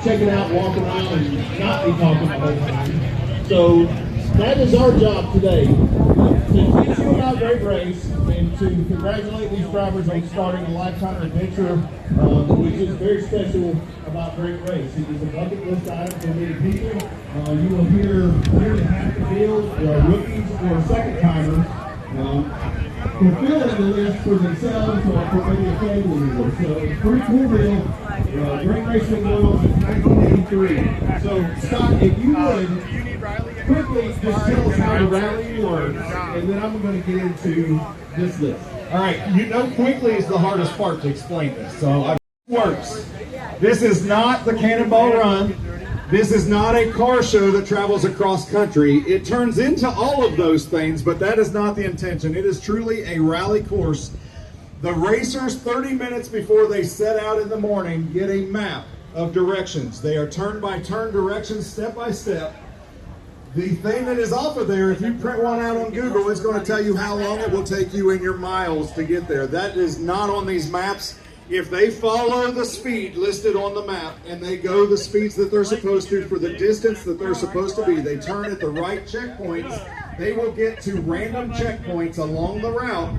check it out, walk around, and not be talking the whole time. So that is our job today, to teach you about Great Race and to congratulate these drivers on starting a lifetime adventure, which is very special about Great Race. It is a bucket list item for many people. You will hear nearly half the field, rookies or second timers, fulfilling the list for themselves or for maybe a family member. So it's a pretty cool deal. Great Race been going on since 1983. So Scott, if you would quickly just tell us how the rally works, and then I'm going to get into this list. All right, you know, quickly is the hardest part to explain this. So it works. This is not the Cannonball Run. This is not a car show that travels across country. It turns into all of those things, but that is not the intention. It is truly a rally course. The racers, 30 minutes before they set out in the morning, get a map of directions. They are turn-by-turn directions, step by step. The thing that is off of there, if you print one out on Google, it's going to tell you how long it will take you in your miles to get there. That is not on these maps. If they follow the speed listed on the map and they go the speeds that they're supposed to for the distance that they're supposed to be, they turn at the right checkpoints, they will get to random checkpoints along the route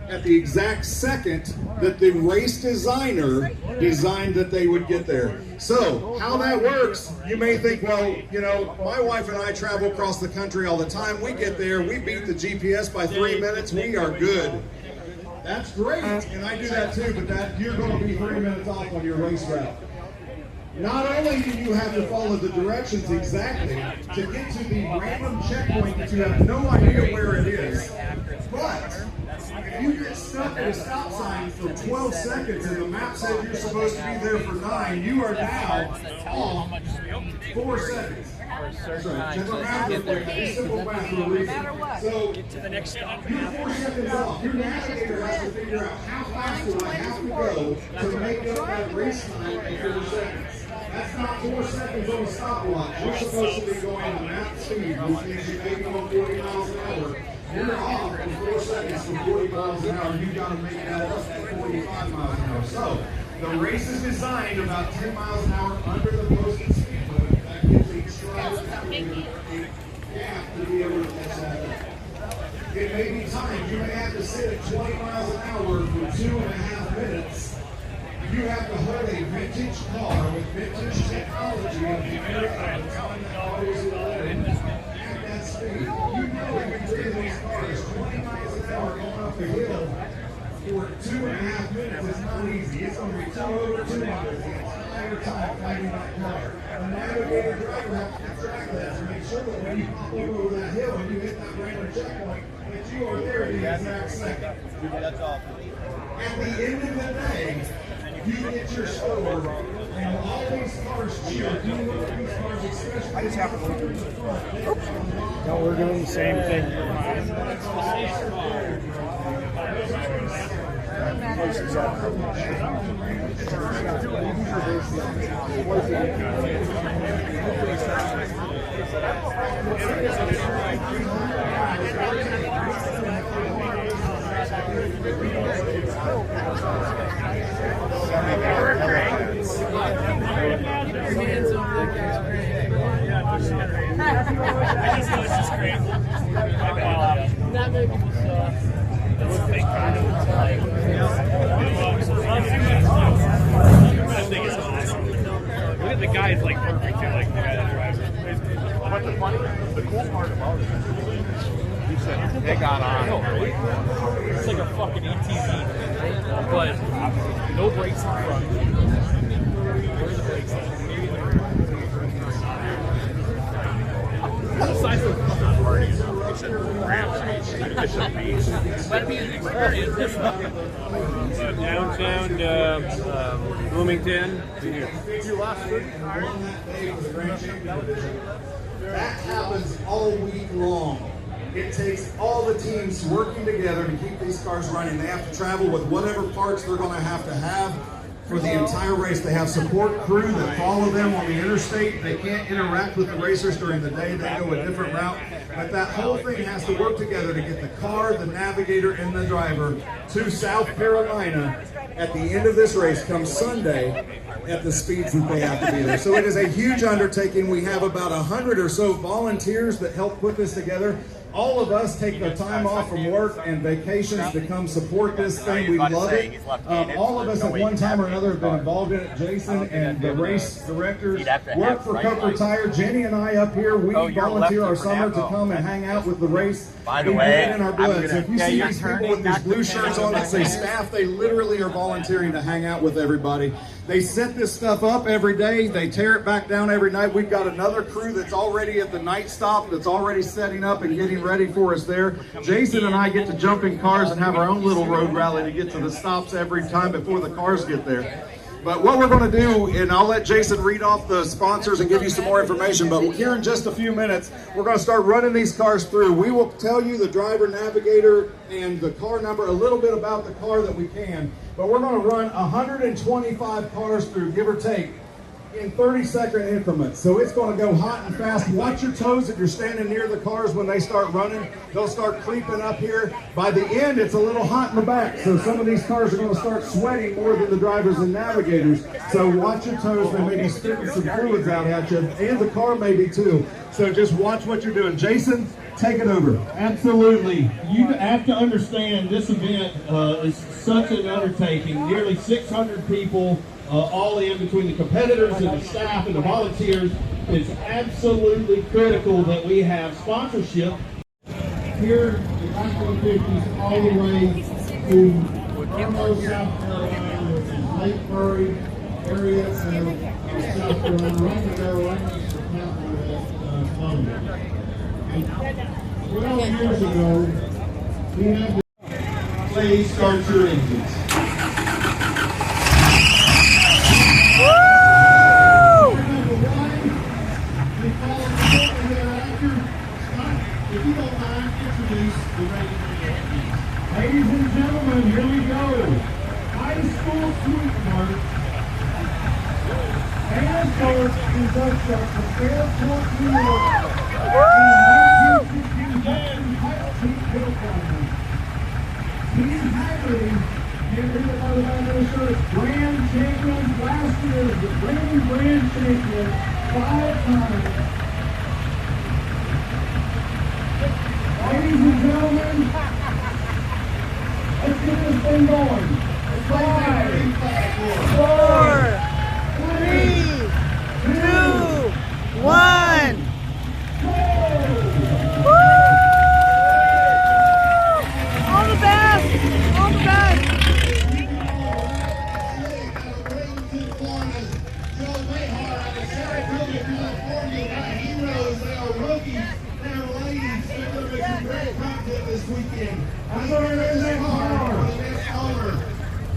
at the exact second that the race designer designed that they would get there. So, how that works, you may think, well, you know, my wife and I travel across the country all the time. We get there, we beat the GPS by 3 minutes, we are good. That's great, and I do that too, but that you're going to be 3 minutes off on your race route. Not only do you have to follow the directions exactly to get to the random checkpoint that you have no idea where it is, but if you get stuck at a stop sign for 12 seconds and the map says you're supposed to be there for 9, you are now off 4 seconds. Simple math for a reason. So, you're 4 seconds off. Your navigator has to figure out how fast do I have to go to make up that race time in 4 seconds. That's not 4 seconds on a stopwatch. You're supposed to be going at map speed, which means you may be going 40 miles an hour. You're off in 4 seconds from 40 miles an hour. You've got to make that up at 45 miles an hour. So, the race is designed about 10 miles an hour under the posted speed limit. That gives each driver a gap to be able to catch that up. It may be timed. You may have to sit at 20 miles an hour for 2.5 minutes. You have to hold a vintage car with vintage technology of the era of the time that cars were living at that speed. You know if you bring these cars 20 miles an hour going up the hill for 2.5 minutes, it's not easy. It's going to be toe over 2 miles the entire time fighting that car. The navigator driver has to keep track of that to make sure that when you pop over that hill and you hit that random checkpoint, that you are there at the exact second. That's awesome. At the end of the day, you get your score, and all these cars cheer. You look at these cars, especially. I just have to look at the front. No, we're doing the same thing. Look at the guy, it's like perfect too, like the guy that drives it. But the cool part about it, he said they got on. It's like a fucking ATV, but no brakes in front. Where are the brakes at? The size of the fucking party, it's a Let me experience. Downtown Bloomington. You lost it. That happens all week long. It takes all the teams working together to keep these cars running. They have to travel with whatever parts they're going to have for the entire race. They have support crew that follow them on the interstate. They can't interact with the racers during the day. They go a different route. But that whole thing has to work together to get the car, the navigator, and the driver to South Carolina at the end of this race come Sunday. at the speeds that they have to be there. So it is a huge undertaking. We have about 100 or so volunteers that help put this together. All of us take the time off from work and vacations to come support this thing. We love it. All of us at one time or another have been involved in it. Jason and the race directors work for Coker Tire. Jenny and I up here, we volunteer our summer to come and hang out with the race. By the way, in our blood. So if you see these people with these blue shirts on that say staff, they literally are volunteering to hang out with everybody. They set this stuff up every day. They tear it back down every night. We've got another crew that's already at the night stop that's already setting up and getting ready for us there. Jason and I get to jump in cars and have our own little road rally to get to the stops every time before the cars get there. But what we're going to do, and I'll let Jason read off the sponsors and give you some more information, but here in just a few minutes, we're going to start running these cars through. We will tell you the driver, navigator, and the car number, a little bit about the car that we can, but we're going to run 125 cars through, give or take, in 30-second increments. So it's going to go hot and fast. Watch your toes if you're standing near the cars when they start running. They'll start creeping up here. By the end, it's a little hot in the back. So some of these cars are going to start sweating more than the drivers and navigators. So watch your toes. They may be spitting some fluids out at you, and the car may be too. So just watch what you're doing. Jason, take it over. Absolutely. You have to understand this event is such an undertaking. Nearly 600 people all in between the competitors and the staff and the volunteers. It's absolutely critical that we have sponsorship here in 1950s all the way to Irmo, South Carolina, which is Lake Murray area of South Carolina, right there, right next to the county of Columbia. And 12 years ago, we had to please start your engines. Ladies and gentlemen, here we go. High school sweetheart. And first is a Fairport, New York. Team Haggerty, grand champions last year, the reigning grand champion, 5 times. Ladies and gentlemen, let's get this thing going. 5, 4, 3, 2, 1. Woo! All the best! All the best! This weekend. I'm going to raise that car.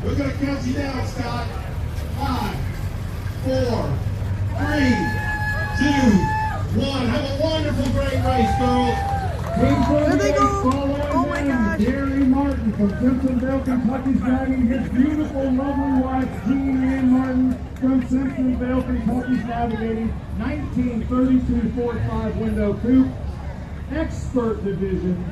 We're going to count you down, Scott. 5, 4, 3, 2, 1. Have a wonderful, great race, girls. There they go. Oh my gosh. Gary Martin from Simpsonville, Kentucky's driving his beautiful, lovely wife, Jean Ann Martin from Simpsonville, Kentucky's navigating 1932 Ford 5 window coupe. Expert division.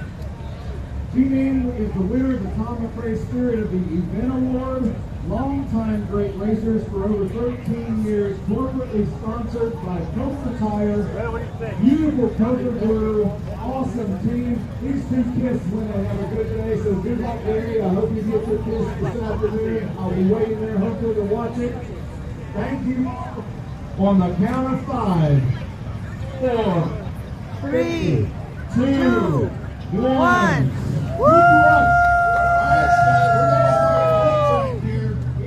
Jean is the winner of the Tom McRae Spirit of the Event Award. Longtime great racers for over 13 years. Corporately sponsored by Coker Tire. Beautiful Coker blue. Awesome team. These two kiss when they have a good day. So good luck, Gary. I hope you get your kiss this afternoon. I'll be waiting there hopefully to watch it. Thank you. On the count of 5, 4, 3, 2, 1. Woo! We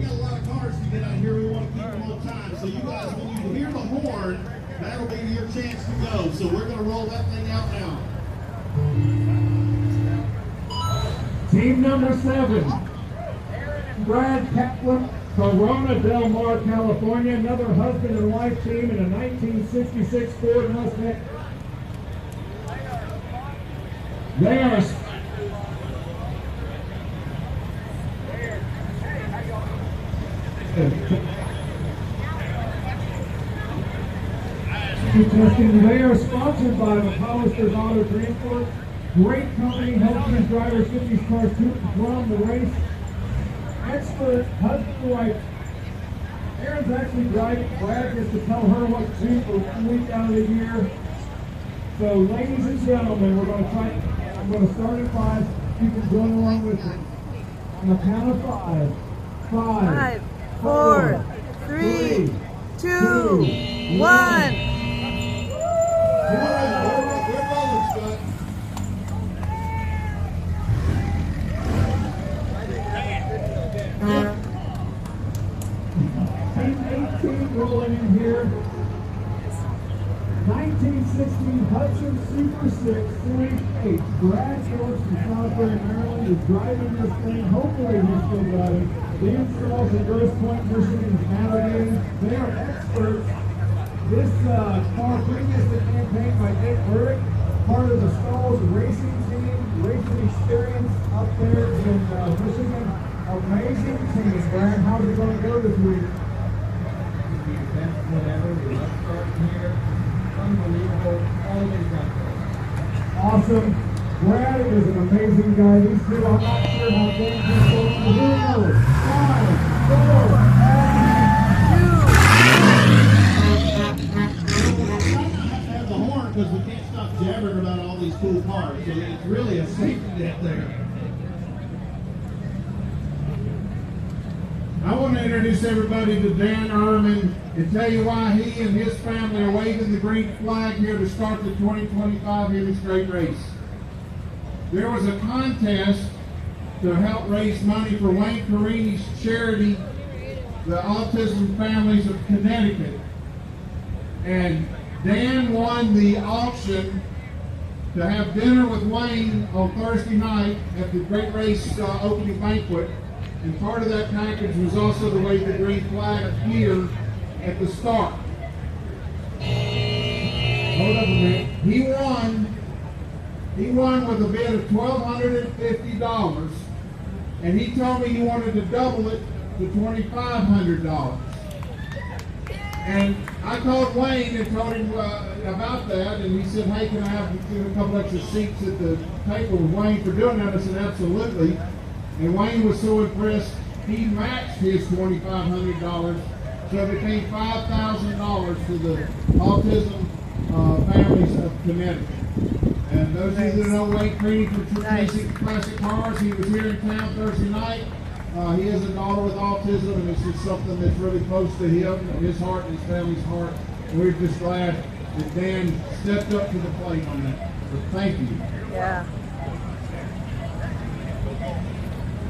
got a lot of cars to get out here. We want to keep them on time. So you guys, when you hear the horn, that'll be your chance to go. So we're going to roll that thing out now. Team number 7, Brad Kaplan, Corona Del Mar, California. Another husband and wife team in a 1966 Ford Mustang. They are They are sponsored by McAllister's Auto Transport. Great company, helps these drivers get these cars to and from the race. Expert husband and wife Erin's actually driving. Brad gets to tell her what to do for 1 week out of the year. So, ladies and gentlemen, we're going to try. I'm going to start at 5. You can join along with me. On the count of 5. 5, 4, 3, 2, 1. Rolling in here. 1916 Hudson Super 6 Series 8. Brad Phillips from Southbury, Maryland is driving this thing. Hopefully he's still driving. The installs in Grosse Pointe, Michigan is navigating. They are experts. This car previously campaigned by Dick Burdick, part of the Stalls racing team, racing experience up there in Michigan. Amazing team. Brad, how's it going to go this week? Whatever, we're starting here. Unbelievable. Always got there. Awesome. Brad is an amazing guy. These two, I'm not sure how things are going. Who knows? 5, 4, Have the horn because we can't stop jabbering about all these cool cars. So it's really a safety net there. I want to introduce everybody to Dan Ehrman and tell you why he and his family are waving the green flag here to start the 2025 Hidden Straight Race. There was a contest to help raise money for Wayne Carini's charity, the Autism Families of Connecticut. And Dan won the auction to have dinner with Wayne on Thursday night at the Great Race opening banquet. And part of that package was also to wave the green flag here at the start. Hold up a minute. He won with a bid of $1,250, and he told me he wanted to double it to $2,500. And I called Wayne and told him about that, and he said, "Hey, can I have a couple extra seats at the table with Wayne for doing that?" I said, "Absolutely." And Wayne was so impressed, he matched his $2,500, so it became $5,000 to the Autism Families of Connecticut. And those of you that know Wayne Carini from Classic Cars, he was here in town Thursday night. He has a daughter with autism, and it's just something that's really close to him, his heart, and his family's heart. And we're just glad that Dan stepped up to the plate on that. So thank you. Yeah.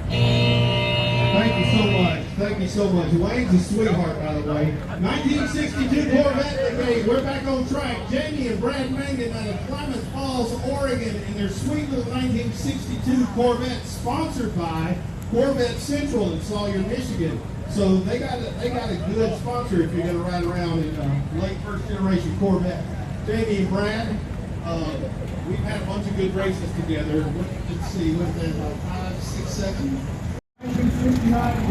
Thank you so much. Thank you so much. Wayne's a sweetheart, by the way. 1962 Corvette Brigade. We're back on track. Jamie and Brad Mangan out of Klamath Falls, Oregon, and their sweet little 1962 Corvette, sponsored by Corvette Central in Sawyer, Michigan. So they got a good sponsor if you're going to ride around in late first generation Corvette. Jamie and Brad, we've had a bunch of good races together. Let's see, what's that, 5, 6, 7? 1969